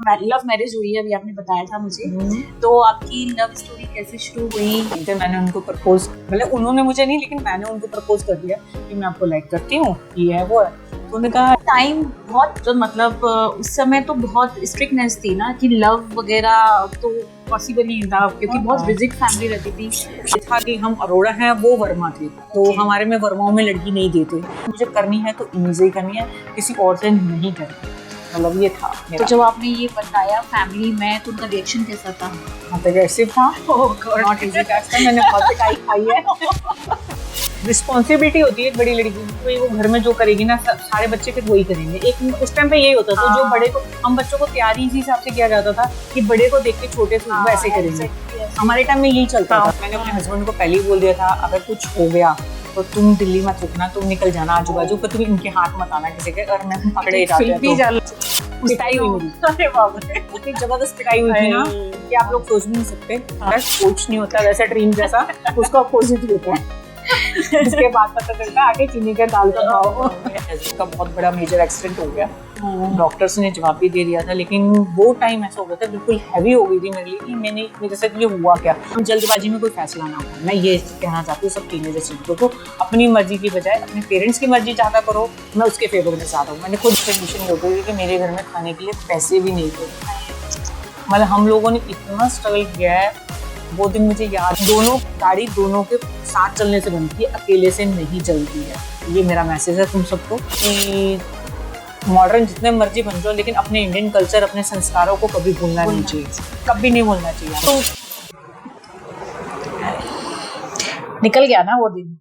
Love marriage हुई है, अभी आपने बताया था मुझे। तो आपकी लव स्टोरी कैसे शुरू हुई? जब मैंने उनको प्रपोज, मतलब उन्होंने मुझे नहीं, लेकिन मैंने उनको प्रपोज कर दिया कि मैं आपको लाइक करती हूँ, ये है वो है। तो उन्होंने कहा टाइम बहुत, तो मतलब उस समय तो बहुत स्ट्रिक्टनेस थी ना कि लव वगैरह तो पॉसिबल नहीं था, क्योंकि बहुत रिजिड फैमिली रहती थी। था कि हम अरोड़ा हैं, वो वर्मा थे, तो हमारे में वर्माओं में लड़की नहीं देते। मुझे करनी है तो इन्हीं से ही करनी है, किसी और से नहीं करनी, मतलब ये था मेरा। तो जब आपने ये बताया फैमिली में, तो उनका रिएक्शन कैसा था? हाँ, तो ऐसे था, नॉट इजी टास्क था, मैंने बहुत पिटाई खाई है। रिस्पॉन्सिबिलिटी होती है एक बड़ी लड़की की, वो घर में जो करेगी ना, सारे बच्चे फिर वही करेंगे। एक उस टाइम पे यही होता था, जो बड़े को, हम बच्चों को तैयारी इसी हिसाब से किया जाता था कि बड़े को देख के छोटे से वैसे करेंगे। हमारे टाइम में यही चलता था। मैंने अपने हस्बैंड को पहले ही बोल दिया था, अगर कुछ हो गया तो तुम दिल्ली मत रुकना, तुम निकल जाना आजू बाजू, पर तुम इनके हाथ मत आना किसी के, और मैं पकड़े पिटाई हुई मेरी। अरे बाप रे, इतनी जबरदस्त पिटाई हुई थी ना कि आप लोग सोच भी नहीं सकते। कोच नहीं होता वैसा ड्रीम जैसा, उसका अपोजिट होता है। इसके बाद पता चलता आगे चीनी का दाल का भाव। का बहुत बड़ा मेजर एक्सीडेंट हो गया, डॉक्टर्स ने जवाब भी दे दिया था, लेकिन वो टाइम ऐसा हो गया था, बिल्कुल हैवी हो गई थी मेरे लिए कि मेरे साथ ये हुआ क्या। जल्दबाजी में कोई फैसला ना हो। मैं ये कहना चाहती हूँ सब टीनेजर्स को, अपनी मर्जी की बजाय अपने पेरेंट्स की मर्जी ज्यादा करो। मैं उसके फेवर में ज्यादा हूँ। मैंने खुद कंडीशन हो गई कि मेरे घर में खाने के लिए पैसे भी नहीं थे, मतलब हम लोगों ने इतना स्ट्रगल किया है। वो दिन मुझे याद, दोनों गाड़ी दोनों के साथ चलने से बनती है, अकेले से नहीं चलती है। ये मेरा मैसेज है तुम सबको कि मॉडर्न जितने मर्जी बन जाओ, लेकिन अपने इंडियन कल्चर, अपने संस्कारों को कभी भूलना नहीं चाहिए, कभी नहीं भूलना चाहिए। तो निकल गया ना वो दिन।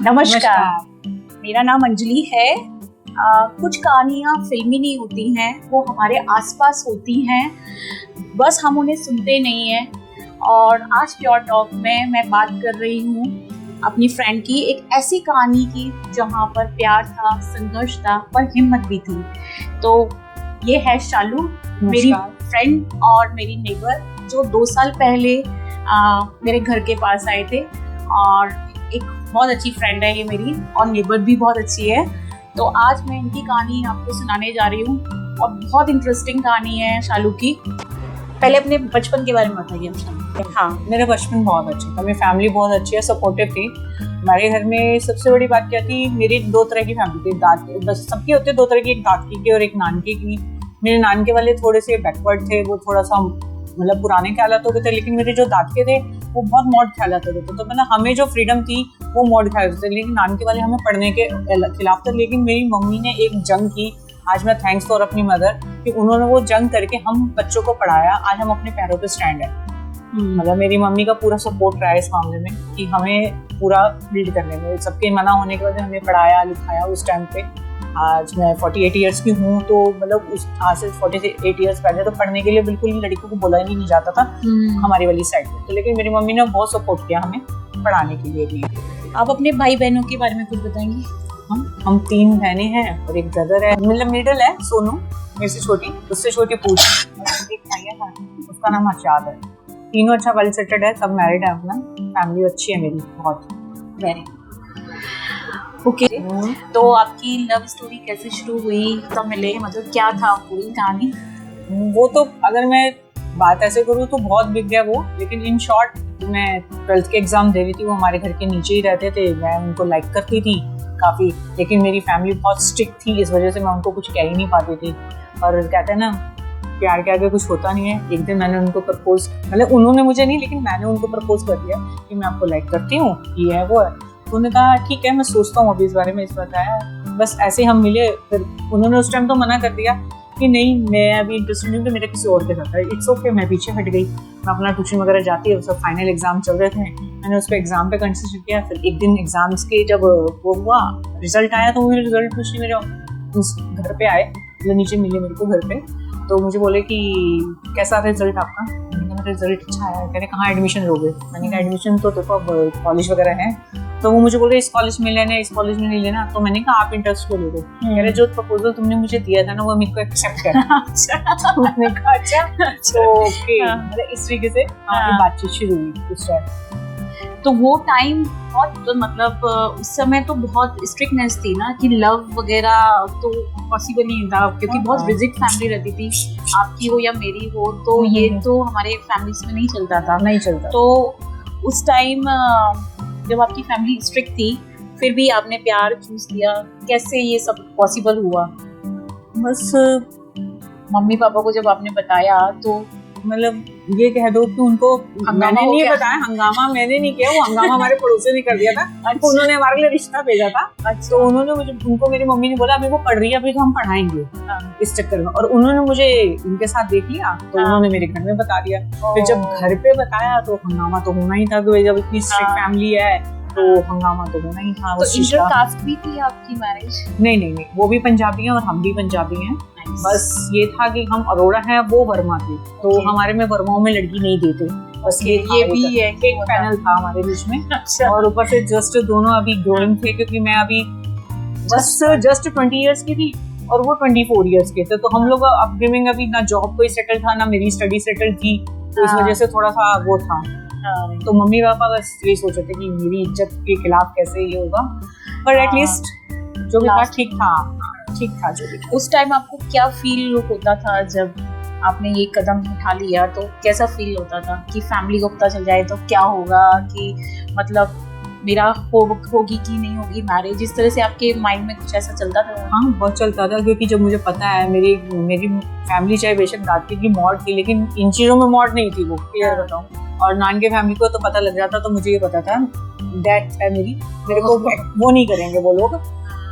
नमस्कार, मेरा नाम अंजलि है। कुछ कहानियाँ फिल्मी नहीं होती हैं, वो हमारे आसपास होती हैं, बस हम उन्हें सुनते नहीं हैं। और आज प्योर टॉक में मैं बात कर रही हूँ अपनी फ्रेंड की, एक ऐसी कहानी की जहाँ पर प्यार था, संघर्ष था, पर हिम्मत भी थी। तो ये है शालू, मेरी फ्रेंड और मेरी नेबर, जो 2 साल पहले मेरे घर के पास आए थे। और एक बहुत अच्छी फ्रेंड है ये मेरी, और नेबर भी बहुत अच्छी है। तो आज मैं इनकी कहानी आपको सुनाने जा रही हूँ, और बहुत इंटरेस्टिंग कहानी है शालू की। पहले अपने बचपन के बारे में बताइए शालू। हाँ, मेरा बचपन बहुत अच्छा था, मेरी फैमिली बहुत अच्छी है, सपोर्टिव थी। हमारे घर में सबसे बड़ी बात क्या थी, मेरी 2 तरह की फैमिली थी। दादी, बस सबकी होती है 2 तरह की, एक दादी की और एक नानकी की। मेरे नानके वाले थोड़े से बैकवर्ड थे, वो थोड़ा सा मतलब पुराने ख्यालातों के थे, लेकिन मेरे जो दादके थे वो बहुत मॉड ख्यालातों के थे। तो मतलब हमें जो फ्रीडम थी वो मॉड ख्यालात थे, लेकिन नानके वाले हमें पढ़ने के खिलाफ थे। लेकिन मेरी मम्मी ने एक जंग की, आज मैं थैंक्स फॉर अपनी मदर कि उन्होंने वो जंग करके हम बच्चों को पढ़ाया, आज हम अपने पैरों पे स्टैंड है। मतलब मेरी मम्मी का पूरा सपोर्ट रहा है इस मामले में कि हमें पूरा बिल्ड करने में, सबके मना होने के बाद हमें पढ़ाया लिखाया उस टाइम पे। आज मैं 48 ईयर्स की हूँ, तो मतलब उस आज से 48 ईयर्स पहले तो पढ़ने के लिए बिल्कुल लड़कियों को बोला ही नहीं जाता था हमारी वाली साइड में। तो लेकिन मेरी मम्मी ने बहुत सपोर्ट किया हमें पढ़ाने के लिए भी। आप अपने भाई बहनों के बारे में कुछ बताएंगे? हम 3 बहनें हैं और एक ब्रदर है, मतलब मिडिल है सोनू, मेरे से छोटी, उससे छोटी पूजा, एक भाई है उसका नाम हर्षाद है। तीनों अच्छा वेल सेटल्ड है, सब मैरिड है, अपना फैमिली अच्छी है मेरी बहुत। Very okay. तो आपकी लव स्टोरी कैसे शुरू हुई, कब मिले, मतलब क्या था पूरी कहानी? वो तो अगर मैं बात ऐसे करूँ तो बहुत बिग है वो, लेकिन इन शॉर्ट मैं 12th के एग्जाम दे रही थी, वो हमारे घर के नीचे ही रहते थे। मैं उनको लाइक करती थी काफ़ी, लेकिन मेरी फैमिली बहुत स्ट्रिक्ट थी, इस वजह से मैं उनको कुछ कह ही नहीं पाती थी। और कहते हैं ना, प्यार के आगे कुछ होता नहीं है। एक दिन मैंने उनको प्रपोज, मतलब उन्होंने मुझे नहीं, लेकिन मैंने उनको प्रपोज कर दिया कि मैं आपको लाइक करती हूँ, ये है वो है। तो उन्होंने कहा ठीक है, मैं सोचता हूँ अभी इस बारे में, इस बताया। बस ऐसे हम मिले, फिर उन्होंने उस टाइम तो मना कर दिया कि नहीं, मैं अभी इंटरेस्टेड नहीं, तो मेरा किसी और के साथ है। इट्स ओके, मैं पीछे हट गई। मैं अपना ट्यूशन वगैरह जाती है, सब फाइनल एग्जाम चल रहे थे, मैंने उस पर एग्जाम पे कंसिडर किया। फिर एक दिन एग्जाम्स के जब वो हुआ, रिजल्ट आया, तो मेरे रिजल्ट पूछने मेरे घर पे आए, मतलब नीचे मिले मेरे को घर पे। तो मुझे बोले कि कैसा रिजल्ट आपका? मैंने कहा मेरा रिजल्ट अच्छा आया। कह रहे कहाँ एडमिशन लोगे? मैंने कहा एडमिशन तो देखो अब कॉलेज वगैरह है। तो वो मुझे बोले इस कॉलेज में लेना है, इस कॉलेज में नहीं लेना। तो मैंने कहा आप इंटरेस्ट को ले दो। कह रहे जो प्रपोजल तुमने मुझे दिया था ना, वो मेरे को एक्सेप्ट करना। तो मैंने कहा अच्छा, तो ओके, मतलब इस तरीके से हमारी बातचीत शुरू हुई उस टाइम। तो वो टाइम बहुत, तो मतलब उस समय तो बहुत स्ट्रिक्टनेस थी ना कि लव वगैरह तो पॉसिबल नहीं था, क्योंकि बहुत रिजिड फैमिली रहती थी, आपकी हो या मेरी हो, तो ये तो हमारे फैमिलीज में नहीं चलता था। नहीं चलता। तो उस टाइम जब आपकी फैमिली स्ट्रिक्ट थी, फिर भी आपने प्यार चूज किया, कैसे ये सब पॉसिबल हुआ? बस मम्मी पापा को जब आपने बताया तो मतलब ये कह दो कि उनको मैंने नहीं बताया, हंगामा मैंने नहीं किया, वो हंगामा हमारे पड़ोसी ने कर दिया था। अच्छा। उन्होंने हमारे लिए रिश्ता भेजा था। अच्छा। तो उन्होंने उनको मेरी मम्मी ने बोला अभी वो पढ़ रही है, अभी तो हम पढ़ाएंगे इस चक्कर में, और उन्होंने मुझे उनके साथ देख लिया, तो उन्होंने मेरे घर में बता दिया। फिर जब घर पे बताया तो हंगामा तो होना ही था, जब इतनी स्ट्रिक्ट फैमिली है तो हंगामा तो होना ही था। तो इंटरकास्ट भी थी आपकी मैरिज? नहीं, वो भी पंजाबी हैं और हम भी पंजाबी हैं। बस ये था कि हम अरोड़ा हैं, वो वर्मा थे, तो हमारे में वर्माओं में लड़की नहीं देते। बस ये भी है, एक पैनल था हमारे बीच में। अच्छा। और ऊपर से जस्ट दोनों अभी ग्रोइंग थे, क्योंकि मैं अभी जस्ट 20 इयर्स की थी और वो 24 इयर्स के थे, तो हम लोग अपब्रिंगिंग अभी ना जॉब कोई सेटल था ना मेरी स्टडी सेटल थी, तो इस वजह से थोड़ा सा वो था। तो मम्मी पापा बस ये सोच रहे थे कि मेरी इज्जत के खिलाफ कैसे ये होगा, पर एटलीस्ट जो भी था ठीक था जो भी। उस टाइम आपको क्या फील होता था जब आपने ये कदम उठा लिया? तो कैसा फील होता था कि फैमिली को पता चल जाए तो क्या होगा, कि मतलब मेरा होगी कि नहीं होगी मैरिज, इस तरह से आपके माइंड में कुछ ऐसा चलता था? हाँ, बहुत चलता था, क्योंकि जब मुझे पता है मेरी फैमिली चाहे बेशक दादी की मौत थी, लेकिन इन चीजों में मौत नहीं थी, वो क्लियर बताऊं। और नान के फैमिली को तो पता लग जाता, तो मुझे ये पता था डेथ है मेरे को वो नहीं करेंगे वो लोग।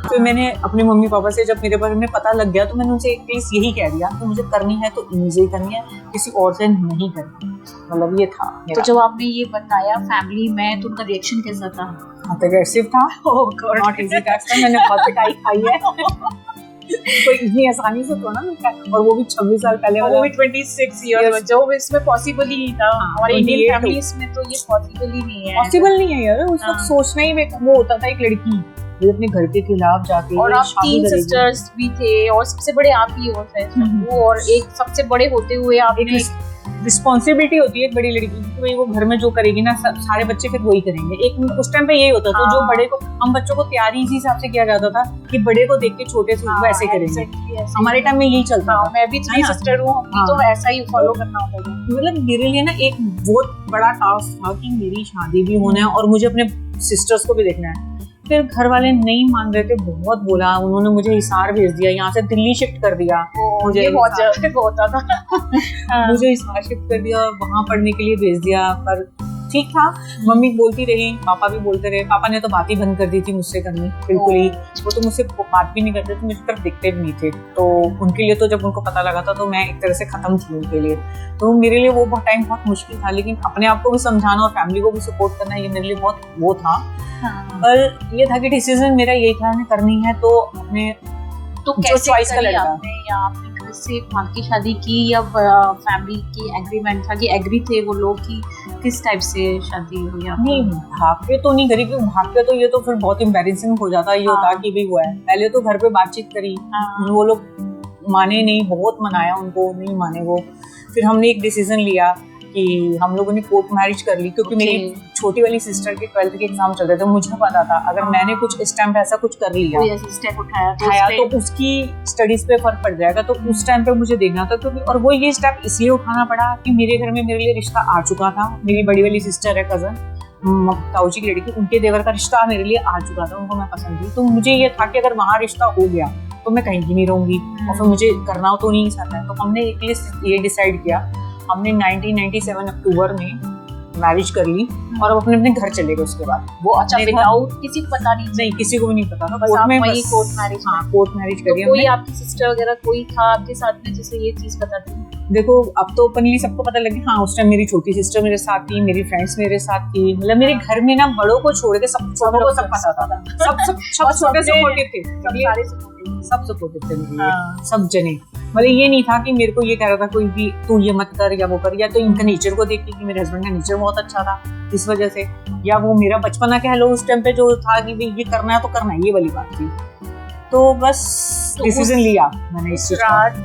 तो मैंने अपने मम्मी पापा से जब मेरे बारे में पता लग गया, तो मैंने उनसे एक प्लीज यही कह दिया कि मुझे करनी है तो इनसे ही करनी है, किसी और से नहीं करनी। मतलब ये था मेरा। तो जब आपने ये बताया फैमिली में, तो उनका रिएक्शन कैसा था? अग्रेसिव था, नॉट इजी टास्क था, मैंने बहुत पिटाई खाई है। कोई इतनी आसानी से तो ना मिलता है, और वो भी 26 साल पहले, वो भी 26 ईयर, जो इसमें पॉसिबल ही नहीं था। हमारे इंडियन फैमिलीज में तो ये पॉसिबल ही नहीं है। पॉसिबल नहीं है यार, उस वक्त सोचना ही वो होता था एक लड़की अपने घर के खिलाफ जाके। और आप 3 सिस्टर्स भी थे, और सबसे बड़े आप ही हो फिर, और एक सबसे बड़े होते हुए आपने रिस्पॉन्सिबिलिटी होती है एक बड़ी लड़की की, भाई वो घर में जो करेगी ना सारे बच्चे फिर वही करेंगे। एक उस टाइम पे यही होता था, जो बड़े को, हम बच्चों को तैयारी इसी हिसाब से किया जाता था कि बड़े को देख के छोटे से वैसे करेंगे। हमारे टाइम में यही चलता था। मैं भी 3 सिस्टर हूँ, तो ऐसा ही फॉलो करना होता था। मतलब मेरे लिए ना एक बहुत बड़ा टास्क था कि मेरी शादी भी होना है और मुझे अपने सिस्टर्स को भी देखना है। फिर घर वाले नहीं मान रहे थे, बहुत बोला, उन्होंने मुझे हिसार भेज दिया, यहाँ से दिल्ली शिफ्ट कर दिया। मुझे बहुत होता था। मुझे हिसार शिफ्ट कर दिया, वहाँ पढ़ने के लिए भेज दिया। पर ठीक था, मम्मी बोलती रही, पापा भी बोलते रहे। पापा ने तो बात ही बंद कर दी थी मुझसे करनी, बिल्कुल ही। वो तो मुझसे बात भी नहीं करते थे, मुझे तरफ दिखते भी नहीं थे। तो उनके लिए तो जब उनको पता लगा था, तो मैं एक तरह से खत्म थी उनके लिए। तो मेरे लिए वो टाइम बहुत मुश्किल था, लेकिन अपने आप को भी समझाना और फैमिली को भी सपोर्ट करना, ये मेरे लिए बहुत वो था। पर ये था कि डिसीजन मेरा यही था, हमें करनी है तो अपने तो जो चॉइस का लड़का। या आपने घर से भाग की शादी की, या फैमिली की एग्रीमेंट था कि एग्री थे वो लोग, कि किस टाइप से शादी हुई? नहीं, भाग के तो नहीं करी, क्योंकि भाग के तो ये तो फिर बहुत एम्बैरेसिंग हो जाता। ये होता कि भी हुआ है, पहले तो घर पे बातचीत करी, वो लोग माने नहीं, बहुत मनाया उनको, नहीं माने वो। फिर हमने एक डिसीजन लिया कि हम लोगों ने कोर्ट मैरिज कर ली, क्योंकि मेरी छोटी वाली सिस्टर के 12th के एग्जाम चल रहे थे। मुझे पता था अगर मैंने कुछ इस टाइम पे ऐसा कुछ कर लिया, स्टेप उठाया तो उसकी स्टडीज पे फर्क पड़ जाएगा। तो उस टाइम पे मुझे देखना था, क्योंकि और वो ये स्टेप इसलिए उठाना पड़ा कि मेरे घर में मेरे लिए रिश्ता आ चुका था। मेरी बड़ी वाली सिस्टर है, कजन ताऊ जी की लड़की, उनके देवर का रिश्ता मेरे लिए आ चुका था, उनको मैं पसंद थी। तो मुझे ये था कि अगर वहाँ रिश्ता हो गया तो मैं कहीं भी नहीं रहूंगी, और फिर मुझे करना तो नहीं सकता है। तो हमने एक ये डिसाइड किया, हमने 1997 अक्टूबर में मैरिज कर ली, और अब अपने अपने घर चले गए उसके बाद। वो अच्छा, विदाउट किसी को पता नहीं, किसी को भी नहीं पता था। कोर्ट में कोर्ट मैरिज। हाँ, कोर्ट मैरिज करी। कोई आपकी सिस्टर वगैरह कोई था आपके साथ में जिसे ये चीज पता थी? देखो, अब तो ओपनली सबको पता लग गया। हाँ, उस टाइम मेरी छोटी सिस्टर मेरे साथ थी, मेरी फ्रेंड्स मेरे साथ थी। मतलब मेरे घर में ना बड़ों को छोड़ के सब छोटों को सब पता था। सब छोटे सपोर्टिव थे, सब सपोर्टिव थे मेरे लिए, सब जने। मतलब ये नहीं था कि मेरे को ये कह रहा था कोई भी तू ये मत कर या वो कर, या तो इनका नेचर को देख के, मेरे हस्बैंड का नेचर बहुत अच्छा था इस वजह से, या वो मेरा बचपना कह लो उस टाइम पे जो था कि ये करना है तो करना है, ये वाली बात थी। तो बस डिसीजन लिया मैंने इस रात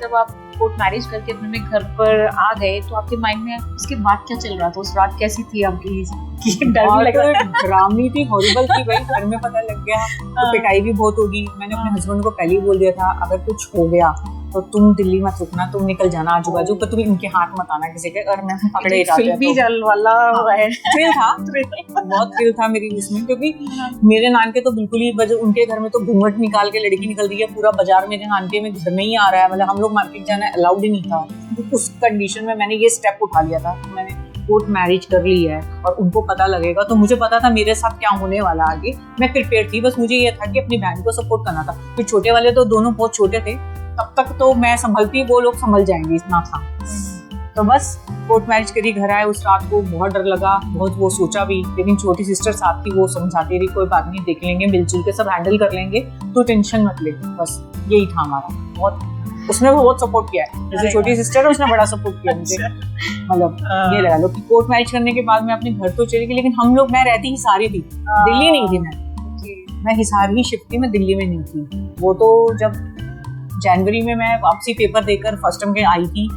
जब आप कोर्ट मैरिज करके अपने घर पर आ गए तो आपके माइंड में उसके बाद क्या चल रहा था? उस रात कैसी थी आपकी? डर भी लगा? ड्रामी थी, हॉरिबल थी भाई। घर में पता लग गया तो पिटाई भी बहुत होगी। मैंने अपने हस्बैंड को पहले ही बोल दिया था, अगर कुछ हो गया तो तुम दिल्ली मत रुकना, तुम निकल जाना आजू बाजू, पर तुम इनके हाथ मत आना किसी के। अगर मैं पकड़े फिल्मी जल वाला है। थ्रिल था, बहुत थ्रिल था मेरी इसमें, क्योंकि मेरे नानके तो बिल्कुल ही उनके घर में तो घूंघट निकाल के लड़की निकल रही है, पूरा बाजार मेरे नानके में घर में ही आ रहा है, मतलब हम लोग मार्केट जाना अलाउड ही नहीं था। उस कंडीशन में मैंने ये स्टेप उठा लिया था, मैंने कोर्ट मैरिज कर ली है और उनको पता लगेगा। तो मुझे पता था मेरे साथ क्या होने वाला आगे, मैं प्रिपेयर थी। बस मुझे ये था कि अपनी बहन को सपोर्ट करना था। फिर छोटे वाले तो दोनों बहुत छोटे थे, तब तक तो मैं संभलती, वो लोग संभल जाएंगे, इतना था। तो बस कोर्ट मैरिज करी, घर आए। उस रात को बहुत डर लगा, बहुत वो सोचा भी, लेकिन छोटी सिस्टर साथ थी, वो समझाती रही, कोई बात नहीं, देख लेंगे, मिलजुल के सब हैंडल कर लेंगे, तो टेंशन मत ले। बस यही था हमारा। बहुत उसने बहुत सपोर्ट किया है, जैसे छोटी सिस्टर है उसने बड़ा सपोर्ट किया मुझे। मतलब ये लगा लो कि कोर्ट मैरिज करने के बाद मैं अपने घर तो चली गई, लेकिन हम लोग, मैं रहती हिसारी थी, दिल्ली नहीं थी। मैं हिसार ही शिफ्ट थी, मैं दिल्ली में नहीं थी। वो तो जब जनवरी में मैं वापसी पेपर देकर फर्स्ट टर्म के आई थी,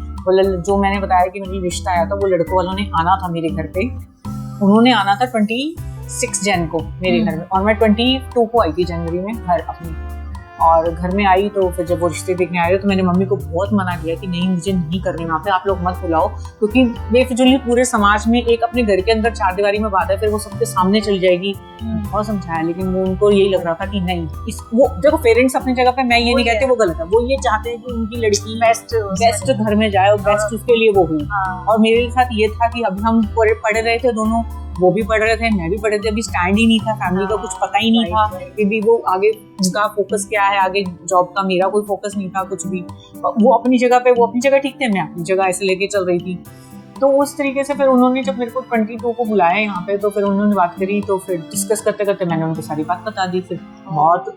जो मैंने बताया कि मेरी रिश्ता आया था, वो लड़कों वालों ने आना था मेरे घर पे। उन्होंने आना था 26 जन को मेरे घर में, और मैं 22 को आई थी जनवरी में घर अपनी। और घर में आई तो फिर जब वो रिश्ते देखने आए तो मैंने मम्मी को बहुत मना किया कि नहीं, मुझे नहीं करनी वहाँ पे, आप लोग मत बुलाओ, क्योंकि बेफिजूली पूरे समाज में एक अपने घर के अंदर चार दीवारी में बात है, फिर वो सबके सामने चली जाएगी। बहुत समझाया, लेकिन वो उनको यही लग रहा था कि नहीं, वो देखो पेरेंट्स अपनी जगह पे, मैं ये नहीं कहती वो गलत है, वो ये चाहते हैं कि उनकी लड़की बेस्ट घर में जाए और बेस्ट उसके लिए वो हो। और मेरे साथ ये था कि अभी हम पढ़ रहे थे दोनों, वो भी पढ़ रहे थे, मैं भी पढ़ रहे थे, अभी स्टैंड ही नहीं था, फैमिली का कुछ पता ही नहीं था कि भी वो आगे उनका फोकस क्या है, आगे जॉब का, मेरा कोई फोकस नहीं था कुछ भी। वो अपनी जगह पे, वो अपनी जगह ठीक थे, मैं अपनी जगह ऐसे लेके चल रही थी। तो उस तरीके से फिर उन्होंने जब मेरे को 22 को बुलाया यहाँ पे, तो फिर उन्होंने बात करी, तो फिर डिस्कस करते करते मैंने उनको सारी बात बता दी। फिर बहुत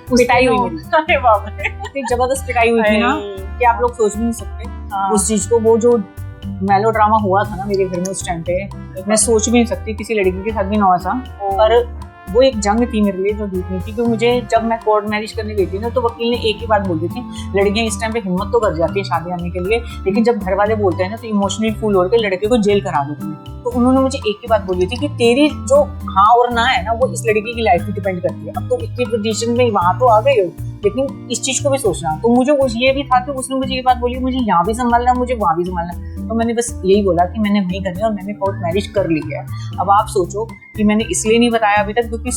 पिटाई हुई मेरी, जबरदस्त पिटाई हुई थी ना कि आप लोग सोच भी नहीं सकते उस चीज को। वो जो मेलो ड्रामा हुआ था ना मेरे घर में उस टाइम पे, मैं सोच भी नहीं सकती किसी लड़की के साथ भी ना ऐसा। पर वो एक जंग थी मेरे लिए जो जीतनी थी, क्योंकि मुझे जब मैं कोर्ट मैरिज करने गई थी ना, तो वकील ने एक ही बात बोल दी थी, लड़कियां इस टाइम पे हिम्मत तो कर जाती है शादी आने के लिए, लेकिन जब घर वाले बोलते हैं ना तो इमोशनली फूल होकर लड़के को जेल करा देते हैं। तो उन्होंने मुझे एक ही बात बोली थी कि तेरी जो हाँ और ना है ना, वो इस लड़की की लाइफ पे डिपेंड करती है। अब तो इतनी पोजीशन में वहां तो आ गई हो, लेकिन इस चीज को भी सोचना। तो मुझे ये भी था कि उसने मुझे ये बात बोली, मुझे यहाँ भी संभालना, मुझे वहाँ भी संभालना। तो मैंने बस यही बोला कि मैंने वही करनी है और मैंने कोर्ट मैरिज कर ली है। अब आप सोचो कि मैंने इसलिए नहीं बताया अभी तक क्योंकि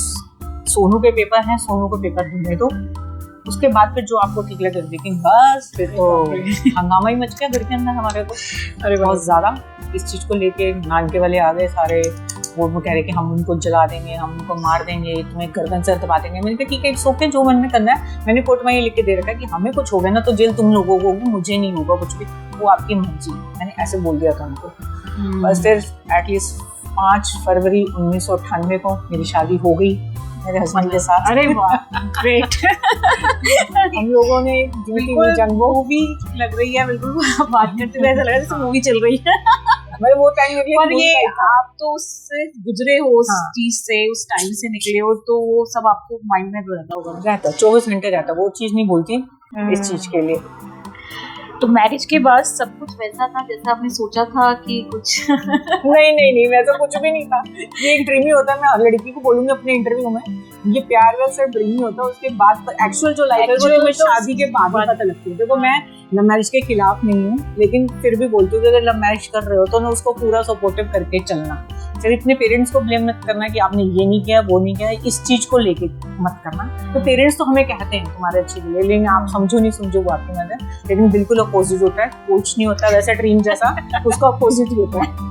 सोनू के पेपर हैं, सोनू को पेपर दूंगे तो उसके बाद फिर जो आपको ठीक लगे, लेकिन बस फिर तो हंगामा ही मच गया घर के अंदर हमारे को। अरे बहुत ज्यादा इस चीज को लेके नानके वाले आ गए सारे, वो कह रहे कि हम उनको जला देंगे, हम उनको मार देंगे, तुम्हें गर्दन से दबा देंगे। मैंने कहा ठीक है, इट्स ओके, जो मन में करना है। मैंने कोर्ट में ये लिख के दे रखा है कि हमें कुछ हो गया ना तो जेल तुम लोगों को होगी, मुझे नहीं होगा कुछ भी, वो आपकी मर्जी। मैंने ऐसे बोल दिया था उनको। बस फिर एटलीस्ट 5 फरवरी 1998 को मेरी शादी हो गई मेरे हस्बैंड के साथ। अरे वाह, ग्रेट। हम लोगों ने जंग मूवी लग रही है, बिल्कुल बात करते हुए ऐसा लग रहा है जैसे मूवी चल रही है। भाई वो टाइम पर ये आप तो उससे गुजरे हो, उस चीज से, उस टाइम से निकले हो, तो वो सब आपको माइंड में रहता होगा। रहता 24 घंटे रहता, वो चीज नहीं भूलती इस चीज के लिए। तो मैरिज के बाद सब कुछ वैसा था जैसा आपने सोचा था कि कुछ नहीं वैसा कुछ भी नहीं था। ये एक ड्रीम ही होता है, मैं हर लड़की को बोलूंगी अपने इंटरव्यू में, ये प्यार वाला सिर्फ ड्रीम ही होता है, उसके बाद एक्चुअल जो लाइफ है वो शादी के बाद पता लगती है। देखो मैं लव मैरिज के खिलाफ नहीं हूँ, लेकिन फिर भी बोलती हूँ कि अगर लव मैरिज कर रहे हो तो ना उसको पूरा सपोर्टिव करके चलना। सिर्फ अपने पेरेंट्स को ब्लेम मत करना कि आपने ये नहीं किया, वो नहीं किया, इस चीज को लेके मत करना। तो पेरेंट्स तो हमें कहते हैं तुम्हारे अच्छे के लिए, लेकिन आप समझो नहीं समझो वो आपकी मदद है, लेकिन बिल्कुल अपोजिट होता है। कुछ नहीं होता वैसा ड्रीम जैसा, उसका अपोजिट ही होता है।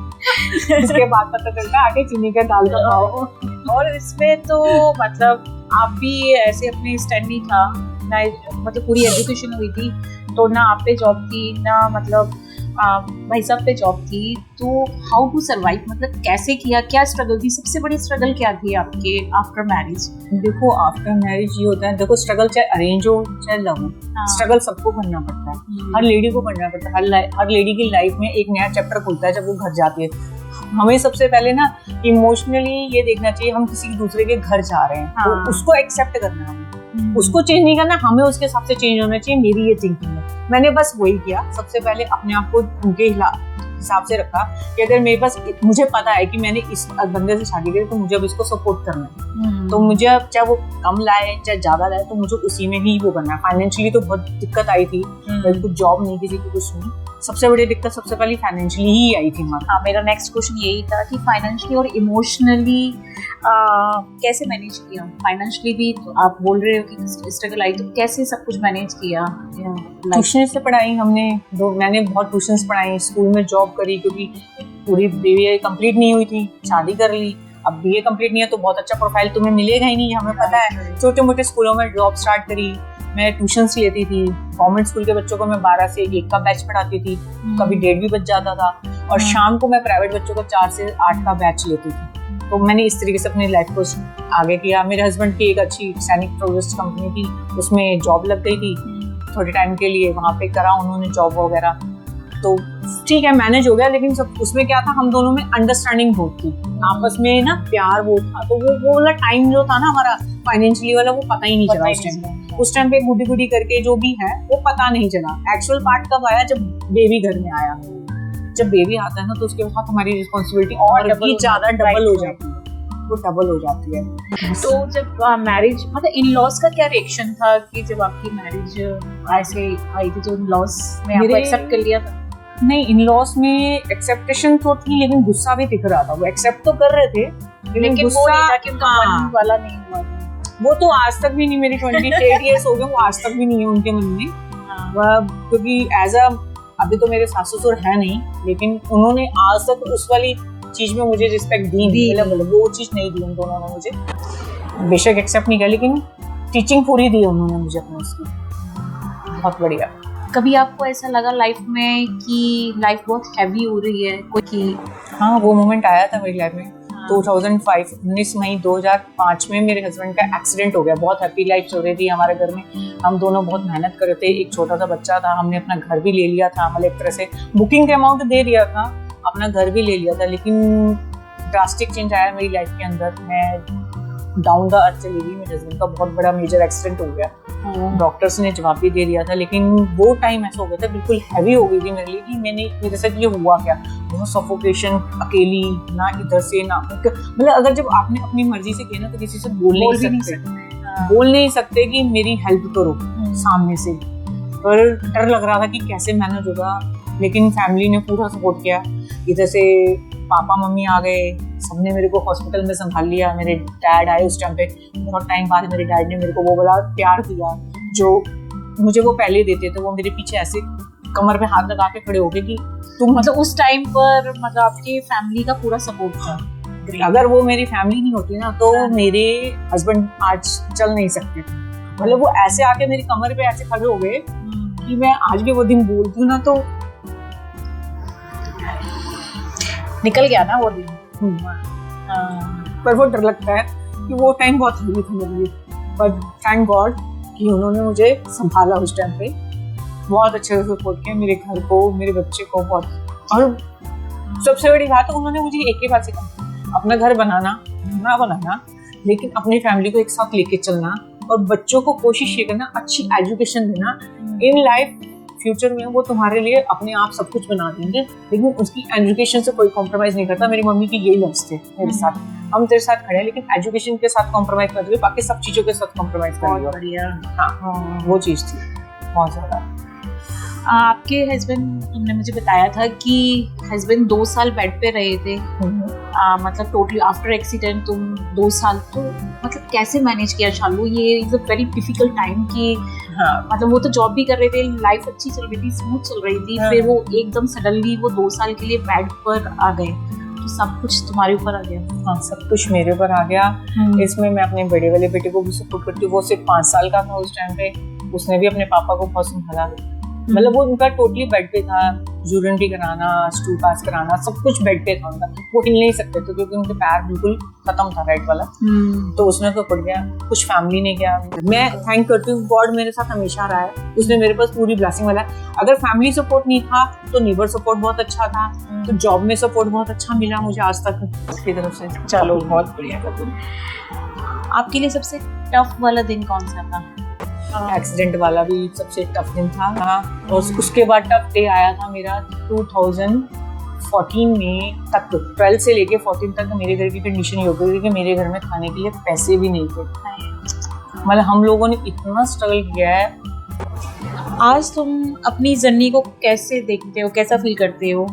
उसके बाद पता चलता है आगे चीनी का दाल का भाव। और इसमें तो मतलब आप भी ऐसे अपने स्टैंड नहीं था ना, मतलब पूरी एजुकेशन हुई थी तो ना आप पे जॉब थी ना मतलब भाई साहब पे जॉब थी, तो हाउ टू सर्वाइव, मतलब कैसे किया, क्या स्ट्रगल थी, सबसे बड़ी स्ट्रगल क्या थी आपके आफ्टर मैरिज? देखो आफ्टर मैरिज ये होता है, देखो स्ट्रगल चाहे अरेंज हो चाहे लव हो, स्ट्रगल सबको करना पड़ता है, हर लेडी को करना पड़ता है। हर लेडी की लाइफ में एक नया चैप्टर खुलता है जब वो घर जाती है। हमें सबसे पहले ना इमोशनली ये देखना चाहिए, हम किसी दूसरे के घर जा रहे हैं तो उसको एक्सेप्ट करना है, उसको चेंज नहीं करना, हमें उसके हिसाब से चेंज होना चाहिए। मेरी ये थिंकिंग है, मैंने बस वही किया। सबसे पहले अपने आप को उनके हिसाब से रखा कि अगर मेरे पास, मुझे पता है कि मैंने इस बंदे से शादी करी तो मुझे अब इसको सपोर्ट करना है, तो मुझे अब चाहे वो कम लाए चाहे ज्यादा लाए तो मुझे उसी में ही वो करना है। फाइनेंशियली तो बहुत दिक्कत आई थी, कुछ जॉब नहीं, किसी की कुछ नहीं। सबसे बड़ी दिक्कत सबसे पहली फाइनेंशियली ही आई थी हमारी। हाँ, मेरा नेक्स्ट क्वेश्चन यही था कि फाइनेंशियली और इमोशनली कैसे मैनेज किया? फाइनेंशियली भी तो आप बोल रहे हो कि स्ट्रगल आई, तो कैसे सब कुछ मैनेज किया? ट्यूशन से पढ़ाई हमने, मैंने बहुत ट्यूशंस पढ़ाई, स्कूल में जॉब करी, क्योंकि पूरी BA कंप्लीट नहीं हुई थी, शादी कर ली। अब BA कंप्लीट नहीं है तो बहुत अच्छा प्रोफाइल तुम्हें मिलेगा ही नहीं, हमें पता है। छोटे मोटे स्कूलों में जॉब स्टार्ट करी, मैं ट्यूशंस लेती थी। गवर्नमेंट स्कूल के बच्चों को मैं 12 से 1 का बैच पढ़ाती थी, कभी 1:30 भी बच जाता था, और शाम को मैं प्राइवेट बच्चों को 4 से 8 का बैच लेती थी। तो मैंने इस तरीके से अपनी लाइफ को आगे किया। मेरे हस्बैंड की एक अच्छी सैनिक प्रोजेस्ट कंपनी थी, उसमें जॉब लग गई थी थोड़े टाइम के लिए, वहाँ पे करा उन्होंने जॉब वगैरह, तो ठीक है मैनेज हो गया। लेकिन सब उसमें क्या था, हम दोनों में अंडरस्टैंडिंग बहुत थी, आपस में ना प्यार वो था। तो वो वाला टाइम जो था ना हमारा फाइनेंशियली वाला, वो पता ही नहीं चला उस टाइम पे गुडी गुडी करके जो भी है वो पता नहीं चला। एक्चुअल पार्ट कब आया, जब बेबी घर में आया। जब बेबी आता है ना तो उसके बाद हमारी रिस्पॉन्सिबिलिटी और भी ज्यादा डबल हो जाती है, वो डबल हो जाती है। तो जब मैरिज, मतलब इन लॉज का क्या रिएक्शन था कि जब आपकी मैरिज ऐसे आई थी, तो इन लॉज ने आपको एक्सेप्ट कर लिया था? नहीं, इन लॉज में एक्सेप्टेशन तो थी, लेकिन गुस्सा भी दिख रहा था। वो एक्सेप्ट तो कर रहे थे, लेकिन गुस्सा वो नहीं था कि उनका मन वाला नहीं हुआ था। वो तो आज तक भी नहीं, मेरी 28 ईयर्स हो गए, वो आज तक भी नहीं है उनके मन में। क्योंकि एज अ, अभी तो मेरे सास ससुर है नहीं, लेकिन उन्होंने आज तक उस वाली चीज में मुझे रिस्पेक्ट दी, मतलब वो चीज नहीं दी उन दोनों ने मुझे। बेशक एक्सेप्ट नहीं किया, लेकिन टीचिंग पूरी दी उन्होंने मुझे अपनी उसकी, बहुत बढ़िया। कभी आपको ऐसा लगा लाइफ में कि लाइफ बहुत हैवी हो रही है कोई की? हाँ, वो मोमेंट आया था मेरी लाइफ में 2005, 19 मई 2005 में मेरे हस्बैंड का एक्सीडेंट हो गया। बहुत हैप्पी लाइफ चल रही थी हमारे घर में, हम दोनों बहुत मेहनत कर रहे थे, एक छोटा सा बच्चा था, हमने अपना घर भी ले लिया था, मतलब एक तरह से बुकिंग के अमाउंट दे दिया था, अपना घर भी ले लिया था। लेकिन ड्रास्टिक चेंज आया मेरी लाइफ के अंदर, मैं डाउन द अर्थ चली गई। मेरे हस्बैंड का बहुत बड़ा मेजर एक्सीडेंट हो गया, डॉक्टर्स ने जवाब भी दे दिया था। लेकिन वो टाइम ऐसा हो गया था, बिल्कुल हैवी हो गई थी मेरे लिए कि मेरे साथ ये हुआ क्या, बहुत सफोकेशन, अकेली, ना इधर से ना, मतलब अगर जब आपने अपनी मर्जी से किया ना तो किसी से बोल नहीं सकते कि मेरी हेल्प करो सामने से। पर डर लग रहा था कि कैसे मैनेज होगा, लेकिन फैमिली ने पूरा सपोर्ट किया। इधर से पापा मम्मी आ गए, सबने मेरे को हॉस्पिटल में संभाल लिया। मेरे डैड आए उस टाइम पे, बहुत टाइम बाद मेरे डैड ने मेरे को वो वाला प्यार दिया जो मुझे वो पहले देते थे। वो मेरे पीछे ऐसे कमर पे हाथ लगा के खड़े हो गए कि तुम, मतलब उस टाइम पर मतलब आपकी फैमिली का पूरा सपोर्ट था। अगर वो मेरी फैमिली नहीं होती ना तो मेरे हस्बैंड आज चल नहीं सकते थे। मतलब वो ऐसे आके मेरी कमर पे ऐसे खड़े हो गए कि मैं आज भी वो दिन बोलती हूँ ना तो निकल गया ना वो दिन। पर वो डर लगता है कि वो टाइम बहुत हेवी था मेरे लिए, बट थैंक गॉड कि उन्होंने मुझे संभाला उस टाइम पे, बहुत अच्छे से सपोर्ट किया मेरे घर को, मेरे बच्चे को बहुत। और सबसे बड़ी बात है, उन्होंने मुझे एक ही बात सिखाई, अपना घर बनाना ना बनाना, लेकिन अपनी फैमिली को एक साथ लेके चलना और बच्चों को कोशिश ये करना अच्छी एजुकेशन देना। इन लाइफ फ्यूचर में वो तुम्हारे लिए अपने आप सब कुछ बना देंगे, लेकिन उसकी एजुकेशन से कोई कॉम्प्रोमाइज नहीं करता। मेरी मम्मी की यही लफ्ज़ थे मेरे साथ, हम तेरे साथ खड़े हैं लेकिन एजुकेशन के साथ कॉम्प्रोमाइज कर दिए, बाकी सब चीज़ों के साथ कॉम्प्रोमाइज कर दिया। बढ़िया। हाँ, वो चीज़ थी बहुत ज़्यादा। आपके हस्बैंड, तुमने मुझे बताया था कि हस्बैंड 2 साल बेड पे रहे थे, मतलब टोटली आफ्टर एक्सीडेंट तुम 2 साल, तो मतलब कैसे मैनेज किया शालू? ये is a very difficult time कि मतलब वो तो जॉब भी कर रहे थे, लाइफ अच्छी चल रही थी, स्मूथ चल रही थी, फिर वो एकदम सडनली वो 2 साल के लिए बेड पर आ गए, तो सब कुछ तुम्हारे ऊपर आ गया। हाँ, सब कुछ मेरे ऊपर आ गया। इसमें मैं अपने बड़े वाले बेटे को भी सपोर्ट करती हूँ, वो सिर्फ 5 साल का था उस टाइम पे, उसने भी अपने पापा को बहुत संभाला। मतलब वो उनका टोटली बेड पे था, यूरिनरी कराना, स्टूल पास कराना, सब कुछ बेड पे था उनका। वो हिल नहीं सकते थे क्योंकि उनके पैर बिल्कुल खत्म था राइट वाला। तो उसमें तो पड़ गया, कुछ फैमिली ने किया। मैं थैंक करती हूँ, गॉड मेरे साथ हमेशा रहा है, उसने मेरे पास पूरी ब्लेसिंग वाला है। अगर फैमिली सपोर्ट नहीं था तो नेबर सपोर्ट बहुत अच्छा था, तो जॉब में सपोर्ट बहुत अच्छा मिला मुझे आज तक उसकी तरफ से। चलो बहुत बढ़िया। आपके लिए सबसे टफ वाला दिन कौन सा था? एक्सीडेंट वाला भी सबसे टफ दिन था। और उसके बाद टफ डे आया था मेरा 2014 में तक। 12 से लेके 14 तक मेरे घर की कंडीशन ये हो गई थी कि मेरे घर में खाने के लिए पैसे भी नहीं थे। मतलब हम लोगों ने इतना स्ट्रगल किया है। आज तुम अपनी जर्नी को कैसे देखते हो, कैसा फील करते हो?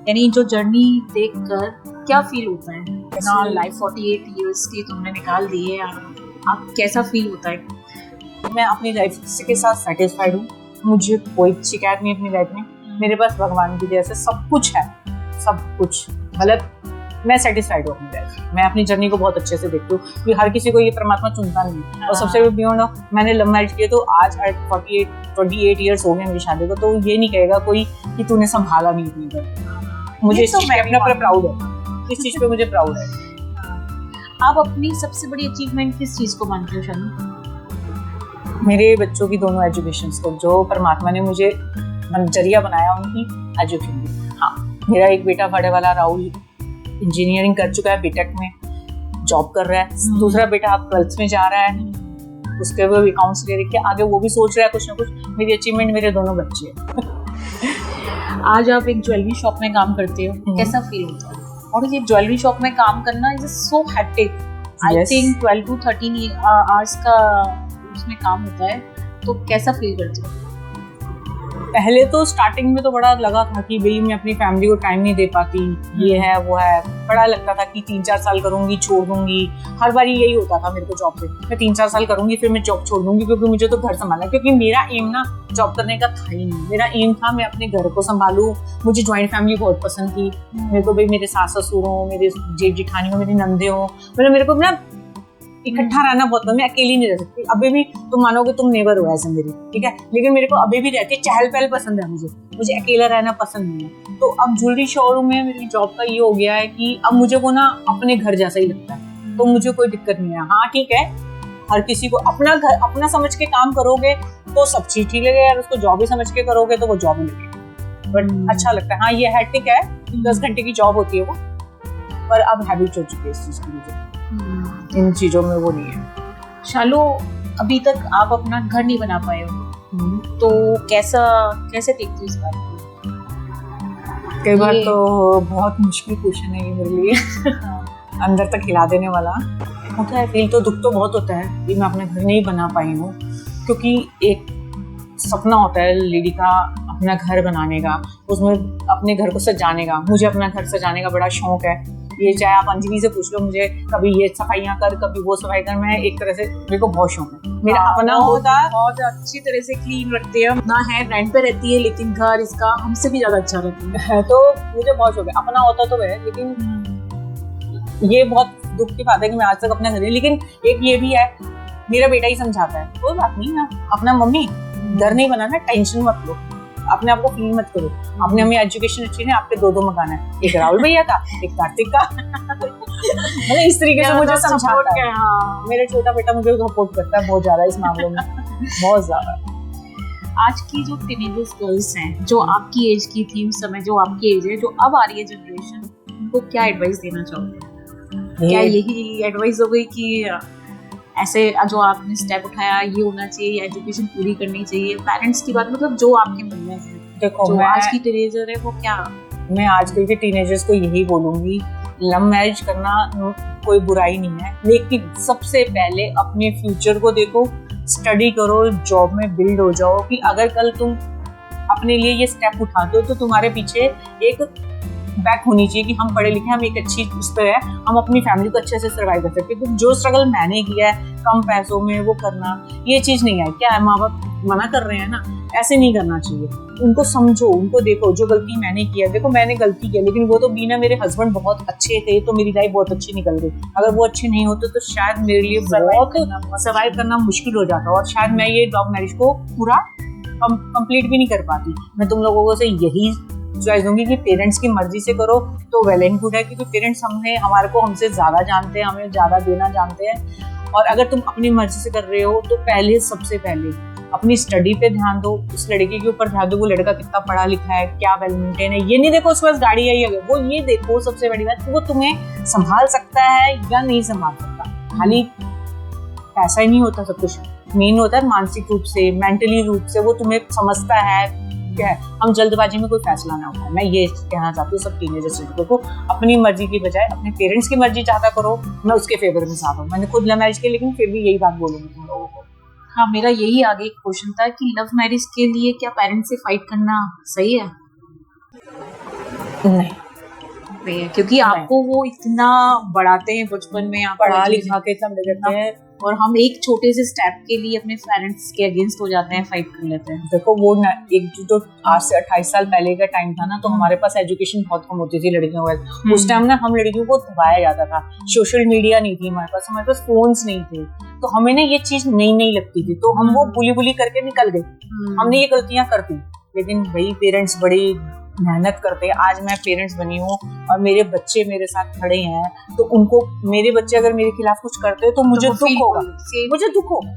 यानी जो जर्नी देखकर क्या फील होता है? ना लाइफ 48 इयर्स की तुमने निकाल दी है, आप कैसा फील होता है? मैं अपनी लाइफ के साथ सेटिस्फाइड हूँ, मुझे कोई शिकायत नहीं अपनी लाइफ में। मेरे पास भगवान की दया से सब कुछ है, सब कुछ। मतलब मैं सेटिस्फाइड हूँ अपनी लाइफ। मैं अपनी जर्नी को बहुत अच्छे से देखती हूँ क्योंकि हर किसी को ये परमात्मा चुनता नहीं। और सबसे बियॉन्ड, मैंने लव मैरिज किया तो आज 28 ईयर्स हो गए मेरी शादी को, तो ये नहीं कहेगा कोई कि तूने संभाला नहीं अपनी घर। मुझे इस चीज़ पे अपने ऊपर प्राउड है, इस चीज़ पे मुझे प्राउड है। आप अपनी सबसे बड़ी अचीवमेंट किस चीज़ को मानते हो शर्मा? मेरे बच्चों की दोनों एजुकेशन को, जो परमात्मा ने मुझे जरिया बनाया उनकी एजुकेशन की। हाँ, मेरा एक बेटा बड़े वाला राहुल इंजीनियरिंग कर चुका है, बीटेक में जॉब कर रहा है। दूसरा बेटा अब 12th में जा रहा है, उसके वो अकाउंट्स ले रखे, आगे वो भी सोच रहा है कुछ ना कुछ। मेरी अचीवमेंट मेरे दोनों बच्चे हैं। आज आप एक ज्वेलरी शॉप में काम करते हो, कैसा फील होता है? और ये ज्वेलरी शॉप में काम करना is so hectic. I think 12 to 13 hours का उसमें काम होता है, तो कैसा फील करते हो? पहले तो स्टार्टिंग में तो बड़ा लगा था कि भाई मैं अपनी फैमिली को टाइम नहीं दे पाती, ये है वो है। बड़ा लगता था कि 3-4 साल करूंगी छोड़ दूंगी। हर बार यही होता था मेरे को जॉब पे, मैं 3-4 साल करूंगी फिर मैं जॉब छोड़ दूंगी क्योंकि मुझे तो घर संभालना है। क्योंकि मेरा एम ना जॉब करने का था ही नहीं, मेरा एम था मैं अपने घर को संभालूं। मुझे ज्वाइंट फैमिली बहुत पसंद थी। मेरे को भाई मेरे सास ससुर हो, मेरे जेठ जेठानी हो, मेरी नंदे हो, मतलब मेरे को ना इकट्ठा रहना बहुत, मैं अकेली नहीं रह सकती। अभी भी तुम मानोगे तुम नेबर हो ऐसे मेरी, ठीक है, लेकिन मेरे को अभी भी रहती है चहल पहल पसंद है मुझे अकेला रहना पसंद नहीं है। तो अब ज्वेलरी शोरूम में मेरी जॉब का ये हो गया है कि अब मुझे को ना अपने घर जैसा ही लगता है, तो मुझे कोई दिक्कत नहीं है। हाँ ठीक है, हर किसी को अपना घर अपना समझ के काम करोगे तो सब चीज ठीक लगेगा, यार उसको जॉब ही समझ के करोगे तो वो जॉब ही लगेगा। बट अच्छा लगता है। हाँ ये हैट्रिक है, 10 घंटे की जॉब होती है वो, पर अब हैबिट हो चुकी है इस चीज की मुझे। इन चीजों में वो नहीं है। शालू, अभी तक आप अपना घर नहीं बना पाए हो, तो कैसे देखते हो इस बात को? कई बार तो बहुत मुश्किल क्वेश्चन है ये मेरे लिए। अंदर तक हिला देने वाला होता है। फील तो दुख तो बहुत होता है कि मैं अपना घर नहीं बना पाई हूँ, क्योंकि एक सपना होता है लेडी का अपना घर बनाने का, उसमें अपने घर को सजाने का। मुझे अपना घर सजाने का बड़ा शौक है। ये चाहे आप अंजलि से पूछ लो, मुझे कभी ये सफाइयाँ कर, कभी वो सफाई कर। मैं एक तरह से, मेरे को बहुत शौक है। मेरा अपना होता, बहुत अच्छी तरह से क्लीन रखते हैं ना, है रेंट पे रहती है लेकिन घर इसका हमसे भी ज्यादा अच्छा रहता है। तो मुझे बहुत शौक है। अपना होता तो है, लेकिन ये बहुत दुख की बात है कि मैं आज तक अपना घर नहीं। लेकिन एक ये भी है, मेरा बेटा ही समझाता है कोई बात नहीं ना, अपना मम्मी घर नहीं बनाना, टेंशन मत लो, अपने आप को फील मत करो। अपने हमें एजुकेशन अच्छी है, आपके 2 मकान है, एक राहुल भैया का, एक कार्तिक का। मतलब इस तरीके से मुझे समझाता है। हाँ, मेरा छोटा बेटा मुझे सपोर्ट करता है बहुत ज्यादा इस मामले में, बहुत ज्यादा। आज की जो टीनेजर्स गर्ल्स हैं, जो आपकी एज की थी उस समय, जो आपकी एज है, जो अब आ रही है जनरेशन, उनको क्या एडवाइस देना चाहोगे? क्या यही एडवाइस हो गई कि ऐसे जो आपने स्टेप उठाया ये होना चाहिए, एजुकेशन पूरी करनी चाहिए? पेरेंट्स की बात, मतलब जो आपके मन में है, देखो जो आज की टीनेजर है वो क्या? मैं आजकल के टीनेजर्स को यही बोलूंगी, लव मैरिज करना कोई बुराई नहीं है, लेकिन सबसे पहले अपने फ्यूचर को देखो, स्टडी करो, जॉब में बिल्ड हो जाओ कि अगर कल तुम अपने लिए ये स्टेप उठाते हो तो तुम्हारे पीछे एक बैक होनी चाहिए कि हम पढ़े लिखे, हम एक अच्छी उस पर है, हम अपनी फैमिली को अच्छे से सर्वाइव कर सकते हैं। क्योंकि जो स्ट्रगल मैंने किया है कम पैसों में वो करना, ये चीज़ नहीं है। क्या है, माँ बाप मना कर रहे हैं ना, ऐसे नहीं करना चाहिए। उनको समझो, उनको देखो। जो गलती मैंने की है, देखो मैंने गलती की, लेकिन वो तो बिना, मेरे हस्बैंड बहुत अच्छे थे तो मेरी लाइफ बहुत अच्छी निकल गई। अगर वो अच्छे नहीं होते तो शायद मेरे लिए बहुत सर्वाइव करना मुश्किल हो जाता, और शायद मैं ये लव मैरिज को पूरा कंप्लीट भी नहीं कर पाती। मैं तुम लोगों को से यही चॉइस दूंगी कि पेरेंट्स की मर्जी से करो तो वेल एंड गुड है, क्योंकि पेरेंट्स हमसे ज्यादा जानते हैं, हमें ज्यादा देना जानते हैं। और अगर तुम अपनी मर्जी से कर रहे हो तो सबसे पहले अपनी स्टडी पे ध्यान दो, उस लड़के के ऊपर ध्यान दो, वो लड़का कितना पढ़ा लिखा है, क्या वेल मेंटेन है। ये नहीं देखो उसके पास गाड़ी है, वो ये देखो सबसे बड़ी बात कि वो तुम्हें संभाल सकता है या नहीं संभाल सकता। खाली पैसा ही नहीं होता सब कुछ, मेन होता है मानसिक रूप से, मेंटली रूप से वो तुम्हें समझता है क्या है। हम जल्दबाजी में कोई फैसला ना उठाए। मैं ये कहना चाहती हूँ सब टीनेजर्स लड़कों को, अपनी मर्जी की बजाय अपने पेरेंट्स की मर्जी चाहता करो। मैं उसके फेवर में साथ हूँ, मैंने खुद लव मैरिज की, लेकिन फिर भी यही बात बोलूंगी तुम लोगों को। हाँ, मेरा यही आगे एक क्वेश्चन था कि लव मैरिज के लिए क्या पेरेंट्स से फाइट करना सही है? नहीं, क्योंकि आपको वो इतना बढ़ाते हैं बचपन में, आप पढ़ा लिखा के सब देते हैं, और हम एक छोटे से स्टेप के लिए अपने पेरेंट्स के अगेंस्ट हो जाते हैं, फाइट कर लेते हैं। देखो वो एक जो आज से 28 साल पहले का टाइम था ना, तो हमारे पास एजुकेशन बहुत कम होती थी लड़कियों को। उस टाइम ना हम लड़कियों को दबाया जाता था, सोशल मीडिया नहीं थी हमारे पास फोन्स नहीं थे, तो हमें ना ये चीज नई लगती थी, तो हम वो बुली करके निकल गए। हमने ये गलतियां कर दी, लेकिन भाई पेरेंट्स बड़ी मेहनत करते हैं। आज मैं पेरेंट्स बनी हूँ और मेरे बच्चे मेरे साथ खड़े हैं, तो उनको, मेरे बच्चे अगर मेरे खिलाफ कुछ करते हैं तो मुझे दुख होगा, मुझे दुख होगा,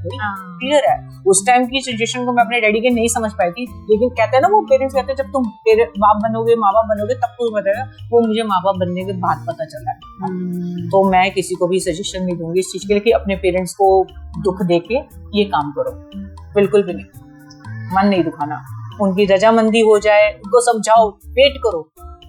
क्लियर है। उस टाइम की सिचुएशन को मैं अपने डैडी के नहीं समझ पाई थी, लेकिन कहते हैं ना वो पेरेंट्स कहते हैं जब तुम बाप बनोगे, माँ बाप बनोगे तब तुम्हें बताएगा। वो मुझे माँ बाप बनने के बाद पता चला है। तो मैं किसी को भी सजेशन नहीं दूंगी इस चीज के लिए कि अपने पेरेंट्स को दुख देके ये काम करो, बिल्कुल भी नहीं, मन नहीं दुखाना। उनकी रजामंदी हो जाए, उनको समझाओ, वेट करो,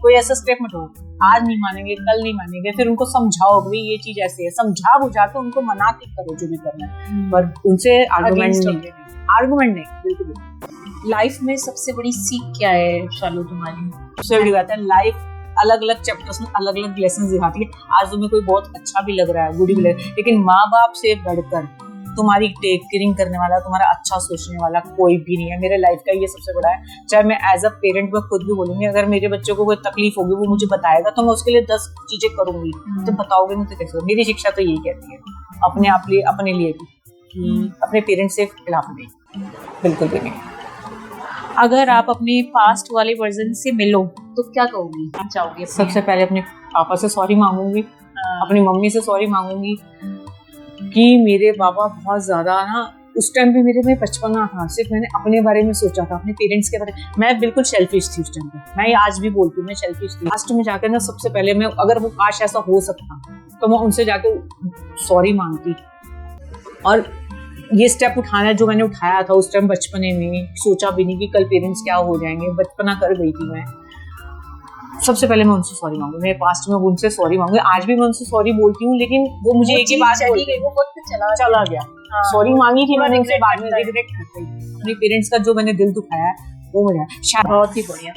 कोई ऐसा स्टेप मत लो। आज नहीं मानेंगे, कल नहीं मानेंगे, फिर उनको समझाओ भाई ये चीज ऐसे है, समझा बुझा के उनको मना के करो जो भी करना है, पर उनसे आर्गुमेंट नहीं, बिल्कुल। लाइफ में सबसे बड़ी सीख क्या है शालू तुम्हारी? सबसे बड़ी बात है, लाइफ अलग अलग चैप्टर्स में अलग अलग लेसन दिखाती है। आज तुम्हें कोई बहुत अच्छा भी लग रहा है, गुड भी लग रहा है, लेकिन माँ बाप से बढ़कर तुम्हारी टेक केयरिंग करने वाला, तुम्हारा अच्छा सोचने वाला कोई भी नहीं है। मेरे लाइफ का ये सबसे बड़ा है। चाहे मैं एज अ पेरेंट मैं खुद भी बोलूंगी, अगर मेरे बच्चों को कोई तकलीफ होगी वो मुझे बताएगा तो मैं उसके लिए 10 चीजें करूंगी। तो बताओगे नहीं तो कैसे? मेरी शिक्षा तो यही कहती है अपने लिए कि अपने पेरेंट्स से खिलाफ नहीं, बिल्कुल भी नहीं। अगर आप अपने पास्ट वाले वर्जन से मिलो तो क्या कहोगी, क्या चाहोगे? सबसे पहले अपने पापा से सॉरी मांगूंगी, अपनी मम्मी से सॉरी मांगूंगी कि मेरे पापा बहुत ज्यादा ना, उस टाइम पे मेरे में बचपना था, सिर्फ मैंने अपने बारे में सोचा था, अपने पेरेंट्स के बारे में। मैं बिल्कुल सेल्फिश थी उस टाइम पे, मैं आज भी बोलती हूँ मैं सेल्फिश थी। लास्ट में जाकर ना सबसे पहले मैं, अगर वो काश ऐसा हो सकता तो मैं उनसे जाके सॉरी मांगती। और ये स्टेप उठाना जो मैंने उठाया था उस टाइम बचपने में, सोचा भी नहीं कि कल पेरेंट्स क्या हो जाएंगे, बचपना कर गई थी मैं। सबसे पहले मैं उनसे सॉरी मांगू, मेरे पास्ट में उनसे सॉरी मांगू। आज भी मैं उनसे सॉरी बोलती हूँ, लेकिन वो मुझे एक ही बात बोल गई, वो वक्त चला गया। सॉरी मांगी थी मैंने उनसे, बाद में रिग्रेट करते ही अपने पेरेंट्स का जो मैंने दिल दुखाया वो मुझे बहुत ही बढ़िया,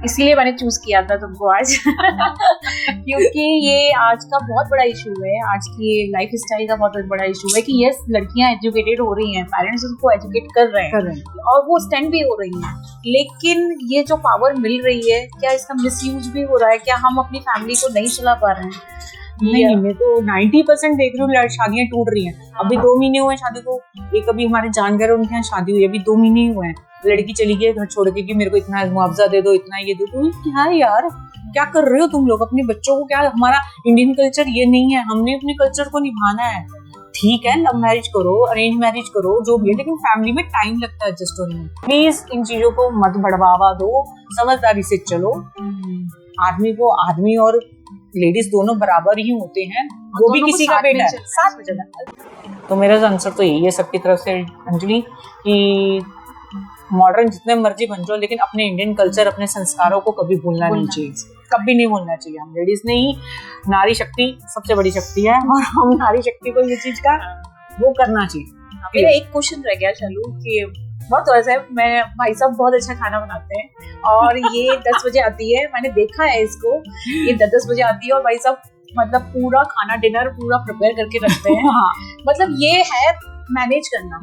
इसीलिए मैंने चूज किया था तुमको आज क्योंकि ये आज का बहुत बड़ा इशू है, आज की लाइफ स्टाइल का बहुत बड़ा इशू है कि यस लड़कियां एजुकेटेड हो रही हैं, पेरेंट्स उनको एजुकेट कर रहे हैं और वो स्टैंड भी हो रही हैं, लेकिन ये जो पावर मिल रही है क्या इसका मिसयूज भी हो रहा है? क्या हम अपनी फैमिली को नहीं चला पा रहे हैं? नहीं, मैं तो 90% देख रही हूँ शादियां टूट रही हैं। अभी 2 महीने हुए शादी को, एक अभी हमारे जानकार उनके यहाँ शादी हुई, अभी 2 महीने हुए हैं, लड़की चली गई घर छोड़ के कि मेरे को इतना मुआवजा दे दो, इतना ये दो। तो क्या यार, क्या कर रहे हो तुम लोग अपने बच्चों को? क्या हमारा इंडियन कल्चर ये नहीं है, हमने अपने कल्चर को निभाना है। ठीक है, लव मैरिज करो, अरेंज मैरिज करो, जो भी है, लेकिन फैमिली में टाइम लगता है एडजस्ट होने में। प्लीज इन चीजों को मत बढ़ावा दो, समझदारी से चलो। आदमी को आदमी और लेडीज दोनों बराबर ही होते हैं, वो भी किसी का बेटा है, साथ में चलना। तो मेरा आंसर तो यही है सबकी तरफ से अंजलि, कि मॉडर्न जितने मर्जी बन जाओ, लेकिन अपने इंडियन कल्चर, अपने संस्कारों को कभी भूलना नहीं चाहिए, कभी नहीं भूलना चाहिए। हम लेडीज नहीं, नारी शक्ति सबसे बड़ी शक्ति है और हम नारी शक्ति को ये चीज का वो करना चाहिए। मेरा एक क्वेश्चन रह गया शालू कि बहुत वैसे मैं, भाई साहब बहुत अच्छा खाना बनाते हैं और ये 10 बजे आती है, मैंने देखा है इसको, ये 10 बजे आती है और भाई साहब मतलब पूरा खाना डिनर पूरा प्रिपेयर करके रखते हैं। मतलब ये है मैनेज करना।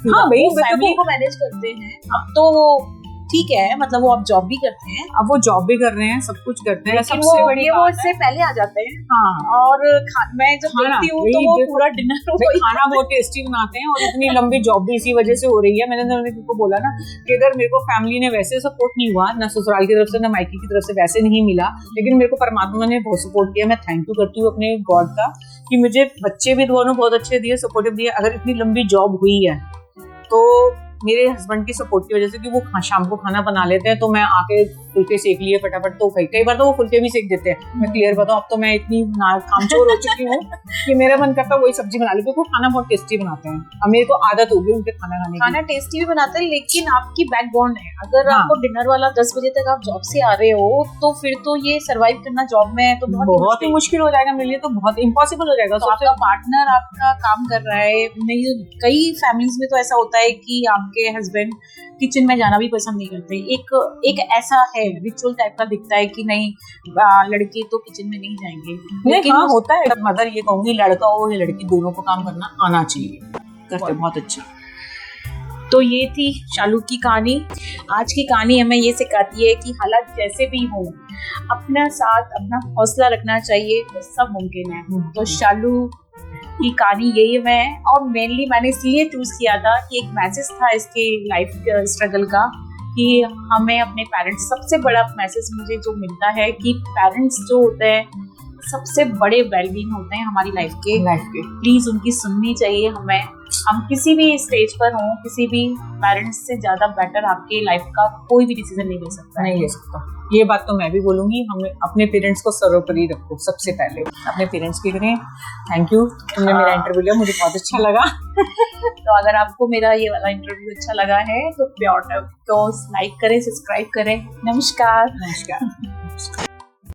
हाँ भाई, फैमिली को मैनेज करते हैं। अब तो ठीक है, मतलब वो अब जॉब भी करते हैं, अब वो जॉब भी कर रहे हैं, सब कुछ करते हैं, लेकिन सबसे बड़ी वो बात इससे पहले आ जाते हैं। हाँ, और मैं जब खाना, देखती हूँ वही तो वो देखो, पूरा डिनर खाना बहुत टेस्टी बनाते हैं, और इतनी लंबी जॉब भी इसी वजह से हो रही है। मैंने उनको बोला ना कि अगर मेरे को फैमिली ने वैसे सपोर्ट नहीं हुआ, ना ससुराल की तरफ से ना मायके की तरफ से वैसे नहीं मिला, लेकिन मेरे को परमात्मा ने बहुत सपोर्ट किया। मैं थैंक यू करती हूँ अपने गॉड का कि मुझे बच्चे भी दोनों बहुत अच्छे दिए, सपोर्टिव दिए। अगर इतनी लंबी जॉब हुई है तो मेरे हस्बैंड की सपोर्ट की वजह से, कि वो शाम को खाना बना लेते हैं, तो मैं आके फुलके सेक लिए फटाफट। तो कई बार तो वो फुलके भी सेक देते हैं। मैं क्लियर बताऊं, अब तो मैं इतनी कामचोर हो चुकी हूँ कि मेरा मन करता है वही सब्जी बना ली, क्योंकि वो खाना बहुत टेस्टी बनाते हैं। अब मेरे को आदत हो गई उनके खाना खाने की। खाना टेस्टी भी बनाते हैं, लेकिन आपकी बैकबोन है। अगर आपको डिनर वाला 10 बजे तक आप जॉब से आ रहे हो, तो फिर तो ये सर्वाइव करना जॉब में तो बहुत ही मुश्किल हो जाएगा मेरे लिए, तो बहुत इम्पॉसिबल हो जाएगा। तो आपका पार्टनर आपका काम कर रहा है नहीं। कई फैमिलीज में तो ऐसा होता है कि आपके हस्बैंड किचन में जाना भी पसंद नहीं करते। एक ऐसा है, रिचुअल टाइप का दिखता है कि नहीं, लड़के तो किचन में नहीं जाएंगे। लेकिन हाँ, होता है। मदर ये कहूंगी, लड़का हो या लड़की, दोनों को काम करना आना चाहिए। करते बहुत अच्छा। तो ये थी शालू की कहानी। आज की कहानी हमें ये सिखाती है कि हालात जैसे भी हो, अपना साथ, अपना हौसला रखना चाहिए, तो सब मुमकिन है। तो शालू की कहानी यही है, और मेनली मैंने इसलिए चूज किया था कि एक मैसेज था इसके लाइफ स्ट्रगल का, कि हमें अपने पेरेंट्स, सबसे बड़ा मैसेज मुझे जो मिलता है कि पेरेंट्स जो होते हैं सबसे बड़े वेलबींग होते हैं हमारी लाइफ के। प्लीज उनकी सुननी चाहिए हमें। हम किसी भी स्टेज पर हों, किसी भी पेरेंट्स से ज्यादा बेटर आपके लाइफ का कोई भी डिसीजन नहीं ले सकता। ये बात तो मैं भी बोलूंगी। हमें अपने पेरेंट्स को सर्वोपरि रखो, सबसे पहले अपने पेरेंट्स की करें। थैंक यू, तुमने मेरा इंटरव्यू लिया, मुझे बहुत अच्छा लगा। तो अगर आपको मेरा ये वाला इंटरव्यू अच्छा लगा है तो प्योर टॉक को लाइक करें, सब्सक्राइब करें। नमस्कार।